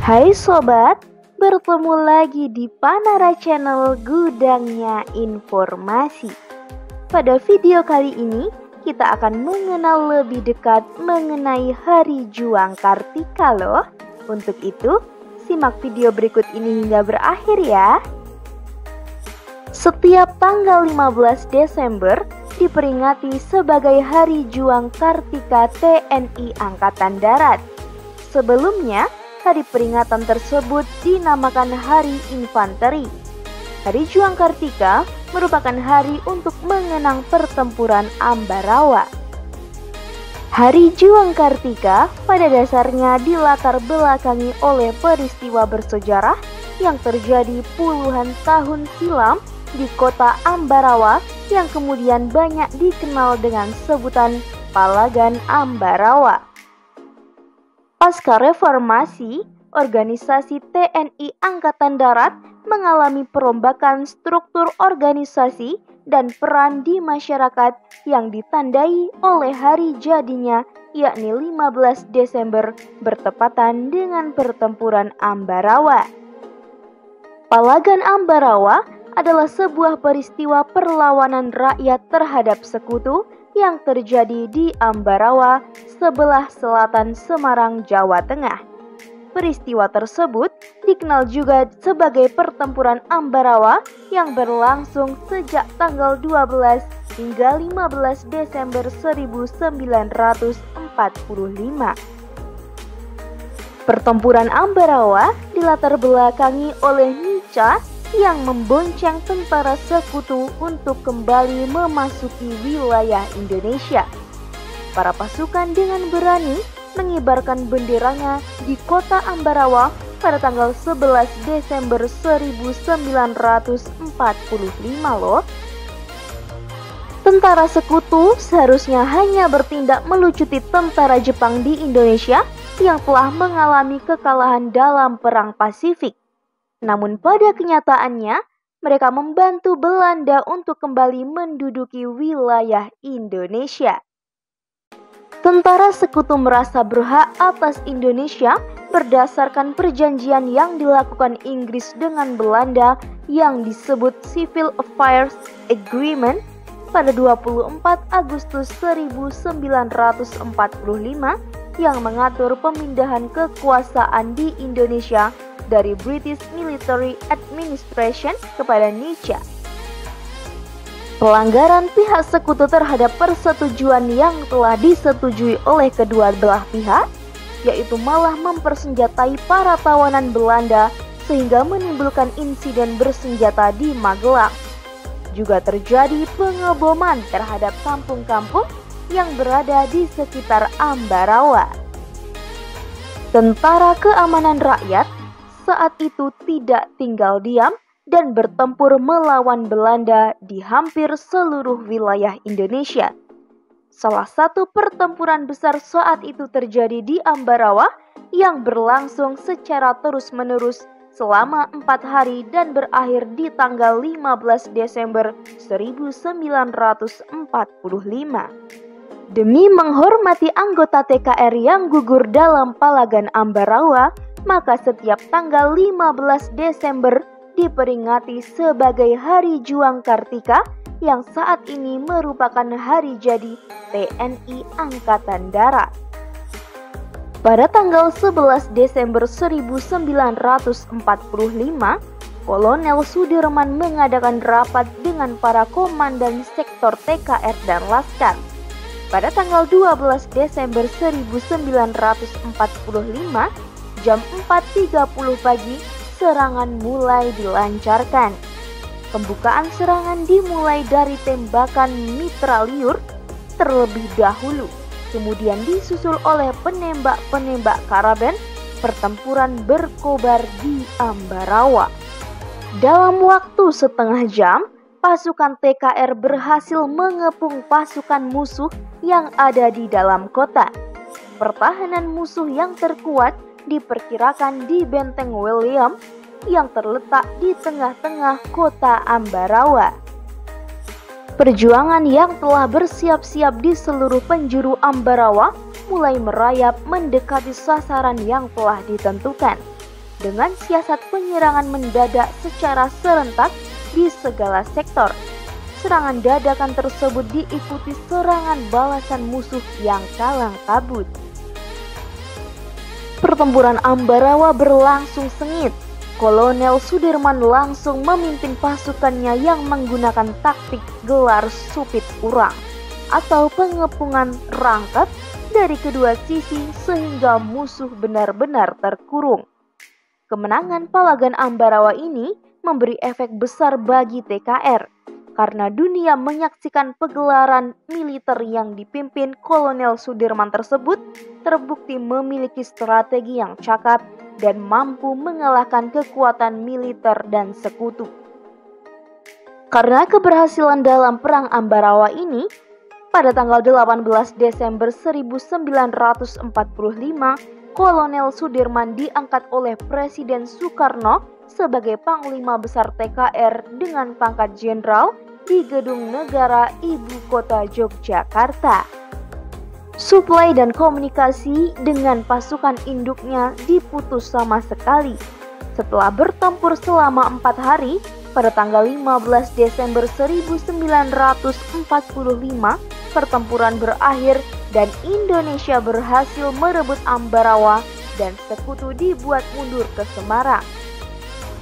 Hai sobat, bertemu lagi di Panara Channel Gudangnya Informasi. Pada video kali ini, kita akan mengenal lebih dekat mengenai Hari Juang Kartika loh. Untuk itu, simak video berikut ini hingga berakhir ya. Setiap tanggal 15 Desember diperingati sebagai Hari Juang Kartika TNI Angkatan Darat. Sebelumnya, hari peringatan tersebut dinamakan Hari Infanteri. Hari Juang Kartika merupakan hari untuk mengenang pertempuran Ambarawa. Hari Juang Kartika pada dasarnya dilatar belakangi oleh peristiwa bersejarah yang terjadi puluhan tahun silam di kota Ambarawa yang kemudian banyak dikenal dengan sebutan Palagan Ambarawa. Pasca reformasi, organisasi TNI Angkatan Darat mengalami perombakan struktur organisasi dan peran di masyarakat yang ditandai oleh hari jadinya, yakni 15 Desember bertepatan dengan pertempuran Ambarawa. Palagan Ambarawa adalah sebuah peristiwa perlawanan rakyat terhadap sekutu yang terjadi di Ambarawa, sebelah selatan Semarang, Jawa Tengah. Peristiwa tersebut dikenal juga sebagai Pertempuran Ambarawa yang berlangsung sejak tanggal 12 hingga 15 Desember 1945. Pertempuran Ambarawa dilatar belakangi oleh Nica yang membonceng tentara sekutu untuk kembali memasuki wilayah Indonesia. Para pasukan dengan berani mengibarkan benderanya di kota Ambarawa pada tanggal 11 Desember 1945 loh. Tentara sekutu seharusnya hanya bertindak melucuti tentara Jepang di Indonesia yang telah mengalami kekalahan dalam Perang Pasifik. Namun pada kenyataannya, mereka membantu Belanda untuk kembali menduduki wilayah Indonesia. Tentara sekutu merasa berhak atas Indonesia berdasarkan perjanjian yang dilakukan Inggris dengan Belanda yang disebut Civil Affairs Agreement pada 24 Agustus 1945 yang mengatur pemindahan kekuasaan di Indonesia dari British Military Administration kepada Nica. Pelanggaran pihak sekutu terhadap persetujuan yang telah disetujui oleh kedua belah pihak, yaitu malah mempersenjatai para tawanan Belanda sehingga menimbulkan insiden bersenjata di Magelang. Juga terjadi pengeboman terhadap kampung-kampung yang berada di sekitar Ambarawa. Tentara Keamanan Rakyat saat itu tidak tinggal diam dan bertempur melawan Belanda di hampir seluruh wilayah Indonesia. Salah satu pertempuran besar saat itu terjadi di Ambarawa yang berlangsung secara terus-menerus selama 4 hari dan berakhir di tanggal 15 Desember 1945. Demi menghormati anggota TKR yang gugur dalam Palagan Ambarawa, maka setiap tanggal 15 Desember diperingati sebagai Hari Juang Kartika yang saat ini merupakan hari jadi TNI Angkatan Darat. Pada tanggal 11 Desember 1945, Kolonel Sudirman mengadakan rapat dengan para komandan sektor TKR dan Laskar. Pada tanggal 12 Desember 1945, jam 4.30 pagi, serangan mulai dilancarkan. Pembukaan serangan dimulai dari tembakan mitraliur terlebih dahulu, kemudian disusul oleh penembak-penembak karaben. Pertempuran berkobar di Ambarawa. Dalam waktu setengah jam, pasukan TKR berhasil mengepung pasukan musuh yang ada di dalam kota. Pertahanan musuh yang terkuat diperkirakan di Benteng William yang terletak di tengah-tengah kota Ambarawa. Perjuangan yang telah bersiap-siap di seluruh penjuru Ambarawa mulai merayap mendekati sasaran yang telah ditentukan. dengan siasat penyerangan mendadak secara serentak di segala sektor. Serangan dadakan tersebut diikuti serangan balasan musuh yang kalang kabut. Pertempuran Ambarawa berlangsung sengit. Kolonel Sudirman langsung memimpin pasukannya yang menggunakan taktik gelar supit urang atau pengepungan rangkap dari kedua sisi sehingga musuh benar-benar terkurung. Kemenangan Palagan Ambarawa ini memberi efek besar bagi TKR karena dunia menyaksikan pegelaran militer yang dipimpin Kolonel Sudirman tersebut terbukti memiliki strategi yang cakap dan mampu mengalahkan kekuatan militer dan sekutu. Karena keberhasilan dalam Perang Ambarawa ini, pada tanggal 18 Desember 1945, Kolonel Sudirman diangkat oleh Presiden Soekarno sebagai Panglima Besar TKR dengan pangkat jenderal di Gedung Negara Ibu Kota Yogyakarta. Suplai dan komunikasi dengan pasukan induknya diputus sama sekali. Setelah bertempur selama 4 hari, pada tanggal 15 Desember 1945, pertempuran berakhir dan Indonesia berhasil merebut Ambarawa dan sekutu dibuat mundur ke Semarang.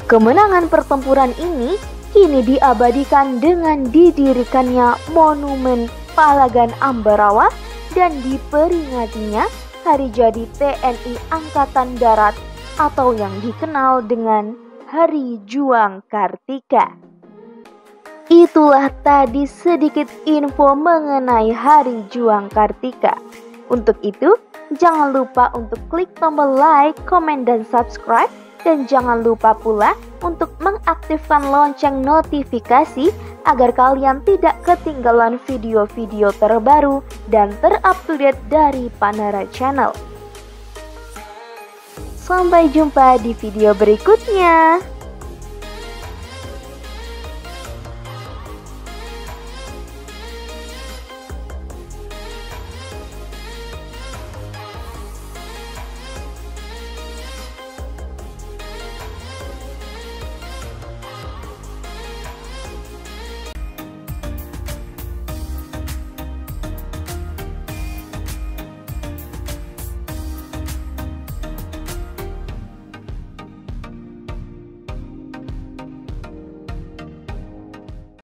Kemenangan pertempuran ini kini diabadikan dengan didirikannya Monumen Palagan Ambarawa dan diperingatinya hari jadi TNI Angkatan Darat atau yang dikenal dengan Hari Juang Kartika. Itulah tadi sedikit info mengenai Hari Juang Kartika. Untuk itu, jangan lupa untuk klik tombol like, komen, dan subscribe. Dan jangan lupa pula untuk mengaktifkan lonceng notifikasi agar kalian tidak ketinggalan video-video terbaru dan terupdate dari Panara Channel. Sampai jumpa di video berikutnya.